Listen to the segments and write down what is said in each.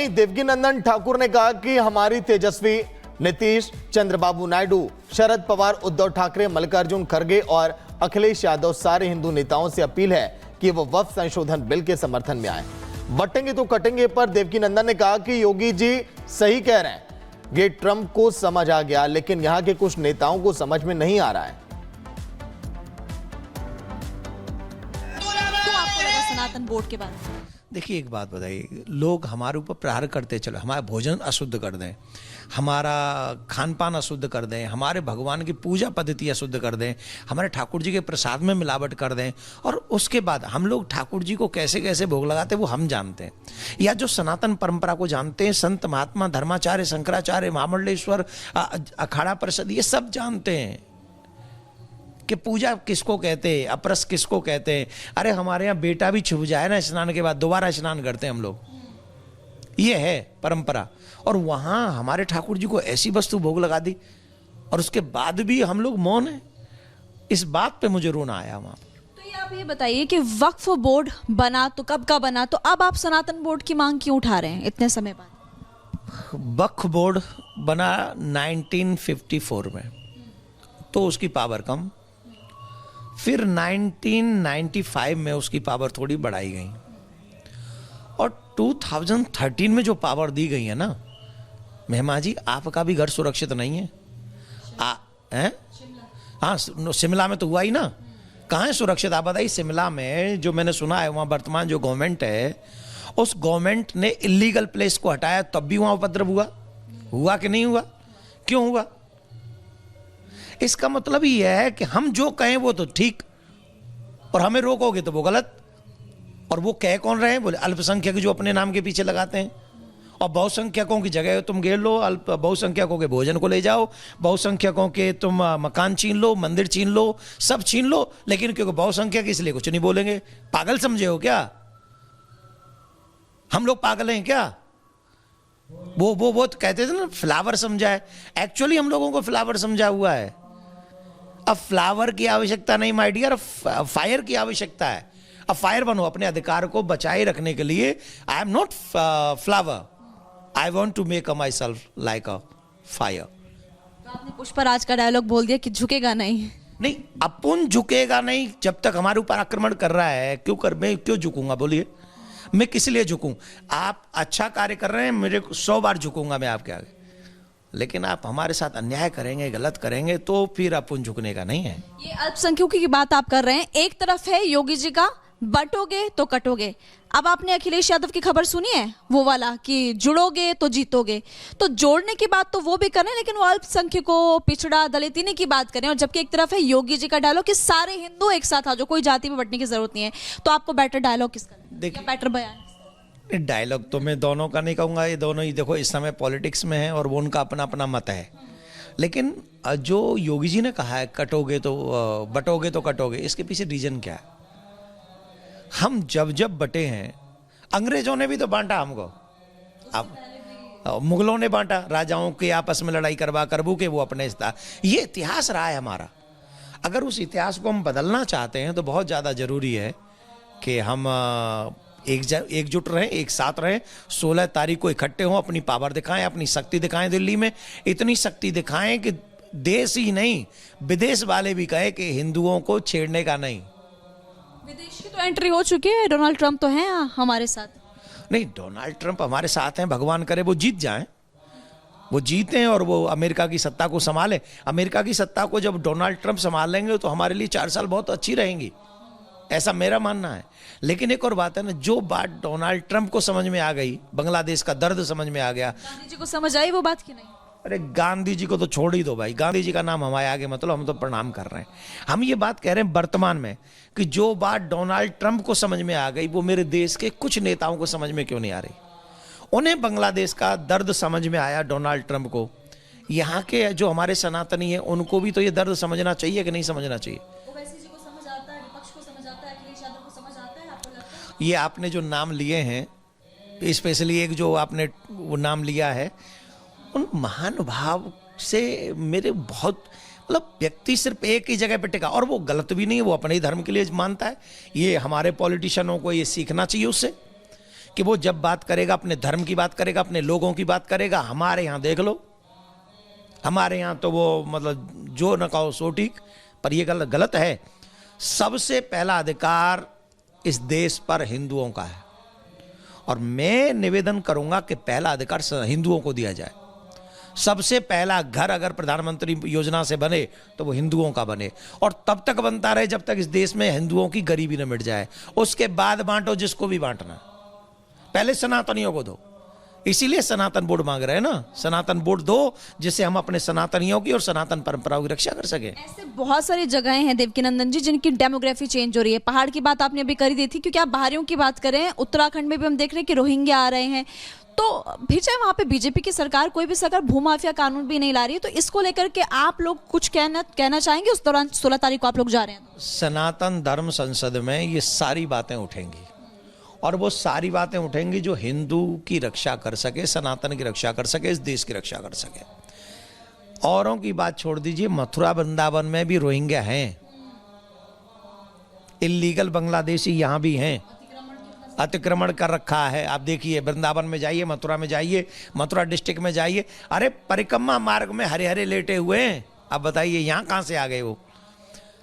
वहीं देवकीनंदन ठाकुर ने कहा कि हमारी तेजस्वी, नीतीश, चंद्रबाबू नायडू, शरद पवार, उद्धव ठाकरे, मल्लिकार्जुन खड़गे और अखिलेश यादव सारे हिंदू नेताओं से अपील है कि वो वक्फ संशोधन बिल के समर्थन में आए। बटेंगे तो कटेंगे पर देवकीनंदन ने कहा कि योगी जी सही कह रहे हैं, ये ट्रंप को समझ आ गया, लेकिन यहां के कुछ नेताओं को समझ में नहीं आ रहा है। तो आपको लगा सनातन बोर्ड के बाद? देखिए एक बात बताइए, लोग हमारे ऊपर प्रहार करते चलो, हमारा भोजन अशुद्ध कर दें, हमारा खान पान अशुद्ध कर दें, हमारे भगवान की पूजा पद्धति अशुद्ध कर दें, हमारे ठाकुर जी के प्रसाद में मिलावट कर दें, और उसके बाद हम लोग ठाकुर जी को कैसे कैसे भोग लगाते हैं वो हम जानते हैं। या जो सनातन परंपरा को जानते हैं, संत महात्मा धर्माचार्य, शंकराचार्य, महामंडलेश्वर, अखाड़ा परिषद, ये सब जानते हैं कि पूजा किसको कहते हैं, अपरस किसको कहते हैं। अरे हमारे यहाँ बेटा भी छुप जाए ना स्नान के बाद, दोबारा स्नान करते हैं हम लोग, ये है परंपरा। और वहाँ हमारे ठाकुर जी को ऐसी वस्तु भोग लगा दी और उसके बाद भी हम लोग मौन हैं। इस बात पे मुझे रोना आया वहाँ। तो ये आप ये बताइए कि वक्फ बोर्ड बना तो कब का बना, तो अब आप सनातन बोर्ड की मांग क्यों उठा रहे हैं इतने समय बाद? वक्फ बोर्ड बना 1954 में, तो उसकी पावर कम, फिर 1995 में उसकी पावर थोड़ी बढ़ाई गई, और 2013 में जो पावर दी गई है ना, मेहमा जी आपका भी घर सुरक्षित नहीं है। हाँ, शिमला में तो हुआ ही ना, कहाँ है सुरक्षित आप बताइए। शिमला में जो मैंने सुना है, वहाँ वर्तमान जो गवर्नमेंट है, उस गवर्नमेंट ने इलीगल प्लेस को हटाया, तब भी वहाँ उपद्रव हुआ कि नहीं हुआ? क्यों हुआ? इसका मतलब ये है कि हम जो कहें वो तो ठीक, और हमें रोकोगे तो वो गलत। और वो कह कौन रहे हैं? बोले अल्पसंख्यक जो अपने नाम के पीछे लगाते हैं। और बहुसंख्यकों की जगह तुम घेर लो, बहुसंख्यकों के भोजन को ले जाओ, बहुसंख्यकों के तुम मकान छीन लो, मंदिर छीन लो, सब छीन लो, लेकिन क्योंकि बहुसंख्यक इसलिए कुछ नहीं बोलेंगे। पागल समझे हो क्या? हम लोग पागल हैं क्या? वो तो कहते थे ना फ्लावर समझा है, एक्चुअली हम लोगों को फ्लावर समझा हुआ है। अब फ्लावर की आवश्यकता नहीं माय डियर, फायर की आवश्यकता है। अब फायर बनो अपने अधिकार को बचाए रखने के लिए। I am not flower, I want to make myself like a fire. तो आपने पुष्पराज का डायलॉग बोल दिया कि झुकेगा नहीं। अपन झुकेगा नहीं जब तक हमारे ऊपर आक्रमण कर रहा है। मैं क्यों झुकूंगा? बोलिए, मैं किस लिए झुकूं? आप अच्छा कार्य कर रहे हैं, मेरे 100 बार झुकूंगा मैं आपके आगे, लेकिन आप हमारे साथ अन्याय करेंगे, गलत करेंगे, तो फिर अपन झुकने का नहीं है। ये अल्पसंख्यकों की बात आप कर रहे हैं, एक तरफ है योगी जी का बटोगे तो कटोगे। अब आपने अखिलेश यादव की खबर सुनी है, वो वाला कि जुड़ोगे तो जीतोगे। तो जोड़ने की बात तो वो भी करें, लेकिन वो अल्पसंख्यकों, पिछड़ा, दलित इन्हीं की बात करें। और जबकि एक तरफ है योगी जी का डायलॉग कि सारे हिंदू एक साथ आ जाओ, कोई जाति में बंटने की जरूरत नहीं है। तो आपको बेटर डायलॉग किसका, देखिए बेटर बयान? डायलॉग तो मैं दोनों का नहीं कहूंगा, ये दोनों ही देखो इस समय पॉलिटिक्स में है और वो उनका अपना अपना मत है। लेकिन जो योगी जी ने कहा है बटोगे तो कटोगे, इसके पीछे रीजन क्या है? हम जब बटे हैं, अंग्रेजों ने भी तो बांटा हमको, अब मुगलों ने बांटा, राजाओं के आपस में लड़ाई करबू के वो अपने ये इतिहास रहा है हमारा। अगर उस इतिहास को हम बदलना चाहते हैं तो बहुत ज़्यादा ज़रूरी है कि हम एकजुट रहें, एक साथ रहें। 16 तारीख को इकट्ठे हों, अपनी पावर दिखाएं, अपनी शक्ति दिखाएं। दिल्ली में इतनी शक्ति दिखाएं कि देश ही नहीं, विदेश वाले भी कहे कि हिंदुओं को छेड़ने का नहीं। विदेश की तो एंट्री हो चुकी है, डोनाल्ड ट्रंप तो हैं हमारे साथ। नहीं, डोनाल्ड ट्रंप हमारे साथ हैं, भगवान करे वो जीत जाएं, वो जीतें और वो अमेरिका की सत्ता को संभालें। अमेरिका की सत्ता को जब डोनाल्ड ट्रंप संभाल लेंगे तो हमारे लिए 4 साल बहुत अच्छी रहेंगी, ऐसा मेरा मानना है। लेकिन एक और बात है ना, जो बात डोनाल्ड ट्रंप को समझ में आ गई, बांग्लादेश का दर्द समझ में आ गया, गांधी जी को समझ आई वो बात की नहीं? अरे गांधी जी को तो छोड़ ही दो भाई, गांधी जी का नाम हमारे आगे मतलब हम तो प्रणाम कर रहे हैं। हम ये बात कह रहे हैं वर्तमान में कि जो बात डोनाल्ड ट्रंप को समझ में आ गई वो मेरे देश के कुछ नेताओं को समझ में क्यों नहीं आ रही? उन्हें बांग्लादेश का दर्द समझ में आया डोनाल्ड ट्रंप को, यहाँ के जो हमारे सनातनी हैं उनको भी तो ये दर्द समझना चाहिए कि नहीं समझना चाहिए? ये आपने जो नाम लिए हैं, स्पेशली एक जो आपने वो नाम लिया है, उन महानुभाव से मेरे बहुत मतलब व्यक्ति सिर्फ एक ही जगह पे टिका, और वो गलत भी नहीं है, वो अपने ही धर्म के लिए मानता है। ये हमारे पॉलिटिशियनों को ये सीखना चाहिए उससे कि वो जब बात करेगा अपने धर्म की बात करेगा, अपने लोगों की बात करेगा। हमारे यहाँ देख लो, हमारे यहाँ तो वो मतलब जो न कहो सो ठीक, पर ये गलत है। सबसे पहला अधिकार इस देश पर हिंदुओं का है और मैं निवेदन करूंगा कि पहला अधिकार हिंदुओं को दिया जाए। सबसे पहला घर अगर प्रधानमंत्री योजना से बने तो वो हिंदुओं का बने और तब तक बनता रहे जब तक इस देश में हिंदुओं की गरीबी न मिट जाए। उसके बाद बांटो जिसको भी बांटना, पहले सनातनियों को दो। इसीलिए सनातन बोर्ड मांग रहे हैं ना, सनातन बोर्ड दो जिससे हम अपने सनातनियों की और सनातन परंपराओं की रक्षा कर सके। ऐसे बहुत सारी जगहें हैं देवकीनंदन जी जिनकी डेमोग्राफी चेंज हो रही है। पहाड़ की बात आपने अभी करी दी थी, क्योंकि आप बाहरियों की बात करें, उत्तराखंड में भी हम देख रहे हैं कि रोहिंग्या आ रहे हैं। तो फिर चाहे वहां पे बीजेपी की सरकार, कोई भी सरकार भूमाफिया कानून भी नहीं ला रही है, तो इसको लेकर के आप लोग कुछ कहना चाहेंगे? उस दौरान 16 तारीख को आप लोग जा रहे हैं। सनातन धर्म संसद में ये सारी बातें उठेंगी और वो सारी बातें उठेंगी जो हिंदू की रक्षा कर सके, सनातन की रक्षा कर सके, इस देश की रक्षा कर सके। औरों की बात छोड़ दीजिए, मथुरा वृंदावन में भी रोहिंग्या हैं, इलीगल बांग्लादेशी यहाँ भी हैं, अतिक्रमण कर रखा है। आप देखिए, वृंदावन में जाइए, मथुरा में जाइए, मथुरा डिस्ट्रिक्ट में जाइए, अरे परिक्रमा मार्ग में हरे हरे लेटे हुए हैं। अब बताइए यहाँ कहाँ से आ गए वो?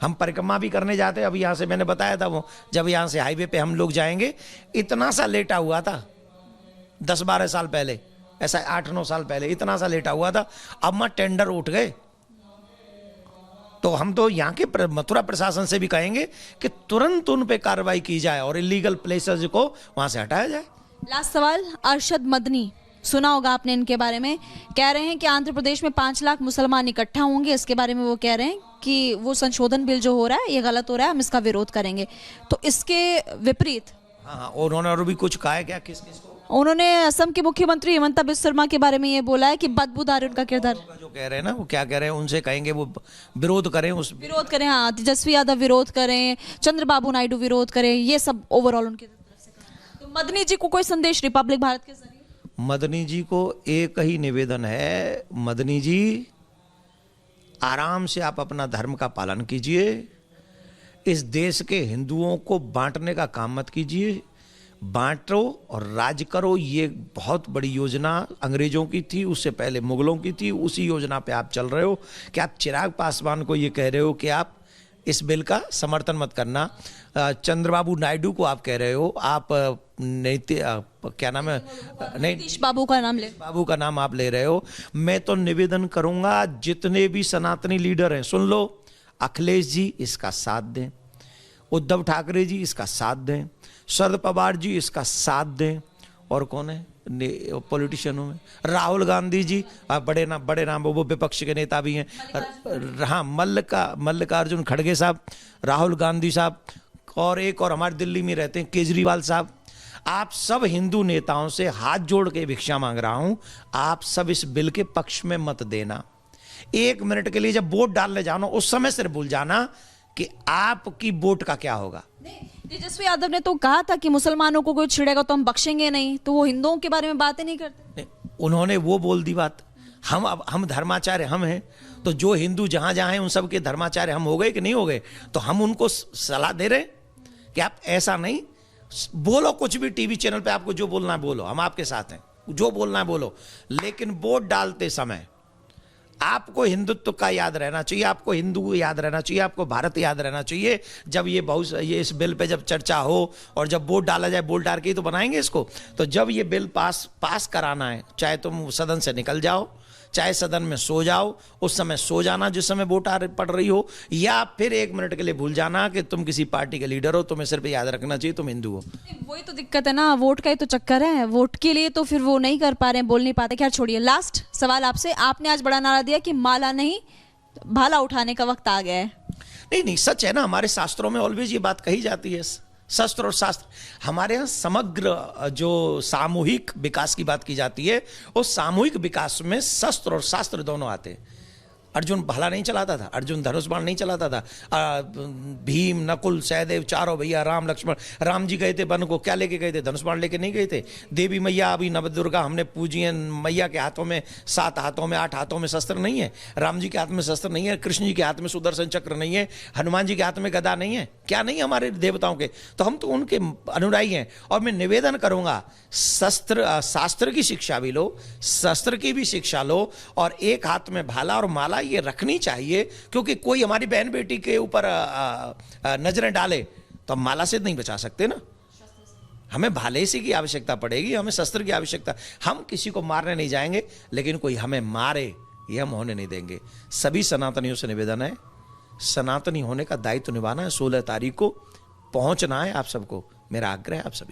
हम परिक्रमा भी करने जाते हैं, अभी यहाँ से मैंने बताया था, वो जब यहाँ से हाईवे पे हम लोग जाएंगे, इतना सा लेटा हुआ था 10-12 साल पहले, ऐसा 8-9 साल पहले इतना सा लेटा हुआ था। अब मैं टेंडर उठ गए। तो हम तो यहाँ के मथुरा प्रशासन से भी कहेंगे कि तुरंत उन पे कार्रवाई की जाए और इलीगल प्लेसेस को वहाँ से हटाया जाए। लास्ट सवाल, अरशद मदनी, सुना होगा आपने इनके बारे में। कह रहे हैं कि आंध्र प्रदेश में 5 लाख मुसलमान इकट्ठा होंगे। इसके बारे में वो कह रहे हैं कि वो संशोधन बिल जो हो रहा है ये गलत हो रहा है, हम इसका विरोध करेंगे। तो इसके विपरीत हाँ, उन्होंने और भी कुछ कहा है क्या? किस को? उन्होंने असम के मुख्यमंत्री हिमंता बिस्वा शर्मा के बारे में ये बोला है कि बदबूदार उनका किरदार। जो कह रहे हैं ना, वो क्या कह रहे हैं, उनसे कहेंगे वो विरोध करें, विरोध करें। हाँ, तेजस्वी यादव विरोध करें, चंद्रबाबू नायडू विरोध करें, ये सब ओवरऑल उनकी तरफ से। तो मदनी जी को कोई संदेश रिपब्लिक भारत के जरिए? मदनी जी को एक ही निवेदन है, मदनी जी आराम से आप अपना धर्म का पालन कीजिए, इस देश के हिंदुओं को बांटने का काम मत कीजिए। बांटो और राज करो, ये बहुत बड़ी योजना अंग्रेजों की थी, उससे पहले मुगलों की थी, उसी योजना पे आप चल रहे हो। कि आप चिराग पासवान को ये कह रहे हो कि आप इस बिल का समर्थन मत करना, चंद्रबाबू नायडू को आप कह रहे हो, आप क्या नाम है, नीतीश बाबू का नाम ले, बाबू का नाम आप ले रहे हो। मैं तो निवेदन करूंगा, जितने भी सनातनी लीडर हैं, सुन लो, अखिलेश जी इसका साथ दें, उद्धव ठाकरे जी इसका साथ दें, शरद पवार जी इसका साथ दें, और कौन है पॉलिटिशियनों में, राहुल गांधी जी, बड़े नाम वो विपक्ष के नेता भी हैं, हाँ, मल्लिकार्जुन खड़गे साहब, राहुल गांधी साहब, और एक और हमारे दिल्ली में रहते हैं केजरीवाल साहब। आप सब हिंदू नेताओं से हाथ जोड़ के भिक्षा मांग रहा हूं, आप सब इस बिल के पक्ष में मत देना। 1 मिनट के लिए जब वोट डालने जाना, उस समय सिर्फ भूल जाना कि आपकी वोट का क्या होगा। तेजस्वी यादव ने तो कहा था कि मुसलमानों को कोई छिड़ेगा तो हम बख्शेंगे नहीं, तो वो हिंदुओं के बारे में बातें नहीं करते। उन्होंने वो बोल दी बात। हम धर्माचार्य हम हैं, तो जो हिंदू जहां जहां हैं उन सब के धर्माचार्य हम हो गए कि नहीं हो गए? तो हम उनको सलाह दे रहे कि आप ऐसा नहीं बोलो, कुछ भी टीवी चैनल पे आपको जो बोलना है बोलो, हम आपके साथ हैं, जो बोलना है बोलो, लेकिन वोट डालते समय आपको हिंदुत्व का याद रहना चाहिए, आपको हिंदू याद रहना चाहिए, आपको भारत याद रहना चाहिए। जब ये इस बिल पे जब चर्चा हो और जब वोट डाला जाए, वोट डाल के ही तो बनाएंगे इसको। तो जब ये बिल पास कराना है, चाहे तुम सदन से निकल जाओ, चाहे सदन में सो जाओ, उस समय सो जाना जिस समय वोट पड़ रही हो, या फिर 1 मिनट के लिए भूल जाना कि तुम किसी पार्टी के लीडर हो, तुम्हें सिर्फ याद रखना चाहिए तुम हिंदू हो। वही तो दिक्कत है ना, वोट का ही तो चक्कर है। वोट के लिए तो फिर वो नहीं कर पा रहे हैं, बोल नहीं पाते। खैर छोड़िए, लास्ट सवाल आपसे, आपने आज बड़ा नारा दिया कि माला नहीं भाला उठाने का वक्त आ गया है। नहीं, सच है ना, हमारे शास्त्रों में ऑलवेज ये बात कही जाती है। शस्त्र और शास्त्र, हमारे यहाँ समग्र जो सामूहिक विकास की बात की जाती है, उस सामूहिक विकास में शस्त्र और शास्त्र दोनों आते हैं। अर्जुन भाला नहीं चलाता था, अर्जुन धनुष बाण नहीं चलाता था। भीम, नकुल, सहदेव चारों भैया, राम लक्ष्मण, राम जी गए थे वन को, क्या लेके गए थे? धनुष बाण लेके नहीं गए थे। देवी मैया अभी नवदुर्गा हमने पूजी है, मैया के हाथों में 7 हाथों में 8 हाथों में शस्त्र नहीं है, राम जी के हाथ में शस्त्र नहीं है, कृष्ण जी के हाथ में सुदर्शन चक्र नहीं है, हनुमान जी के हाथ में गदा नहीं है, क्या नहीं हमारे देवताओं के? तो हम तो उनके अनुयायी हैं। और मैं निवेदन करूंगा, शास्त्र की शिक्षा भी लो, शस्त्र की भी शिक्षा लो, और एक हाथ में भाला और माला ये रखनी चाहिए, क्योंकि कोई हमारी बहन बेटी के ऊपर नजरें डाले तो हम माला से नहीं बचा सकते ना। हमें भाले से की आवश्यकता पड़ेगी, हमें शस्त्र की आवश्यकता। हम किसी को मारने नहीं जाएंगे, लेकिन कोई हमें मारे ये हम होने नहीं देंगे। सभी सनातनियों से निवेदन है, सनातनी होने का दायित्व निभाना है। 16 तारीख को पहुंचना है आप सबको, मेरा आग्रह है आप सभी से।